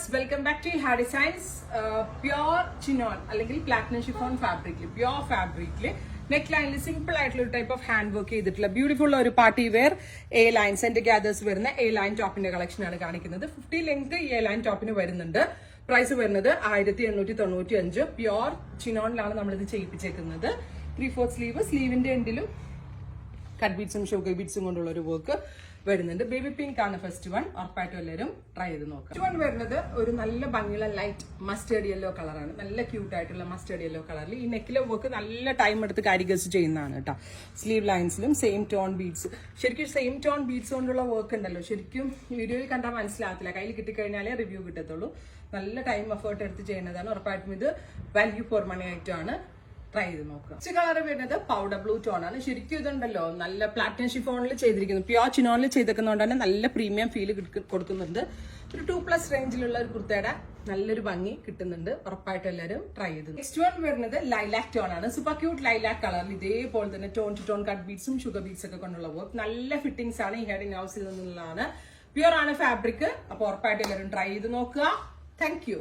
Viewers, welcome back to ഹാ designs. Pure chinon അല്ലെങ്കിൽ platinum chiffon ഫാബ്രിക്കിൽ, പ്യോർ ഫാബ്രിക്കിൽ നെക്ക് ലൈനിൽ സിമ്പിൾ ആയിട്ടുള്ള ഒരു ടൈപ്പ് ഓഫ് ഹാൻഡ് വർക്ക് ചെയ്തിട്ടുള്ള ബ്യൂട്ടിഫുൾ ഒരു party wear a line centre gathers വരുന്ന എ ലൈൻ ടോപ്പിന്റെ കളക്ഷൻ ആണ് കാണിക്കുന്നത്. 50 ലെങ്ത് എ ലൈൻ ടോപ്പിന് വരുന്നുണ്ട്. പ്രൈസ് വരുന്നത് 1895. പ്യോർ ചിനോണിലാണ് നമ്മളിത് ചെയ്യിപ്പിച്ചേക്കുന്നത്. 3/4 സ്ലീവ്, സ്ലീവിന്റെ എൻഡിലും കട്ട് ബീഡ്സും ഷുഗർ ബീഡ്സും കൊണ്ടുള്ള ഒരു വർക്ക് വരുന്നുണ്ട്. ബേബി പിങ്ക് ആണ് ഫസ്റ്റ് വൺ. ഉറപ്പായിട്ടും എല്ലാവരും ട്രൈ ചെയ്ത് നോക്കാം. ഫസ്റ്റ് വൺ വരുന്നത് ഒരു നല്ല ഭംഗിയുള്ള ലൈറ്റ് മസ്റ്റേർഡ് യെല്ലോ കളറാണ്. നല്ല ക്യൂട്ട് ആയിട്ടുള്ള മസ്റ്റേർഡ് യെല്ലോ കളറിൽ ഈ നെക്കിലെ വർക്ക് നല്ല ടൈം എടുത്ത് കാരിഗേഴ്സ് ചെയ്യുന്നതാണ് കേട്ടോ. സ്ലീവ് ലൈൻസിലും സെയിം ടോൺ ബീഡ്സ്, ശരിക്കും സെയിം ടോൺ ബീഡ്സ് കൊണ്ടുള്ള വർക്ക് ഉണ്ടല്ലോ, ശരിക്കും വീഡിയോയിൽ കണ്ടാൽ മനസ്സിലാകത്തില്ല. കയ്യിൽ കിട്ടിക്കഴിഞ്ഞാലേ റിവ്യൂ കിട്ടത്തുള്ളൂ. നല്ല ടൈം എഫേർട്ട് എടുത്ത് ചെയ്യുന്നതാണ്. ഉറപ്പായിട്ടും ഇത് വാല്യൂ ഫോർ മണി ആയിട്ടാണ്. ട്രൈ ചെയ്ത് നോക്കുക. ഫസ്റ്റ് കളർ വരുന്നത് പൗഡർ ബ്ലൂ ടോൺ ആണ്. ശരിക്കും ഇതുണ്ടല്ലോ നല്ല പ്ലാറ്റിനം ഷിഫോണിൽ ചെയ്തിരിക്കുന്നു, പ്യോർ ചിനോണിൽ ചെയ്തേക്കുന്നതുകൊണ്ട് തന്നെ നല്ല പ്രീമിയം ഫീൽ കൊടുക്കുന്നുണ്ട്. ഒരു 2+ റേഞ്ചിലുള്ള ഒരു കുർത്തയുടെ നല്ലൊരു ഭംഗി കിട്ടുന്നുണ്ട്. ഉറപ്പായിട്ട് എല്ലാവരും ട്രൈ ചെയ്ത്. നെക്സ്റ്റ് വൺ വരുന്നത് ലൈലാക് ടോൺ ആണ്. സൂപ്പർ ക്യൂട്ട് ലൈലാക് കളറിൽ ഇതേപോലെ തന്നെ ടോൺ ടു ടോൺ കട്ട് ബീഡ്സും ഷുഗർ ബീഡ്സ് ഒക്കെ കൊണ്ടുള്ള വർക്ക്. നല്ല ഫിറ്റിംഗ്സ് ആണ്. ഈ ഹെഡിങ് ഹൗസിൽ നിന്നുള്ളതാണ്. പ്യോർ ആണ് ഫാബ്രിക്. അപ്പൊ ഉറപ്പായിട്ട് എല്ലാവരും ട്രൈ ചെയ്ത് നോക്കുക. Thank you.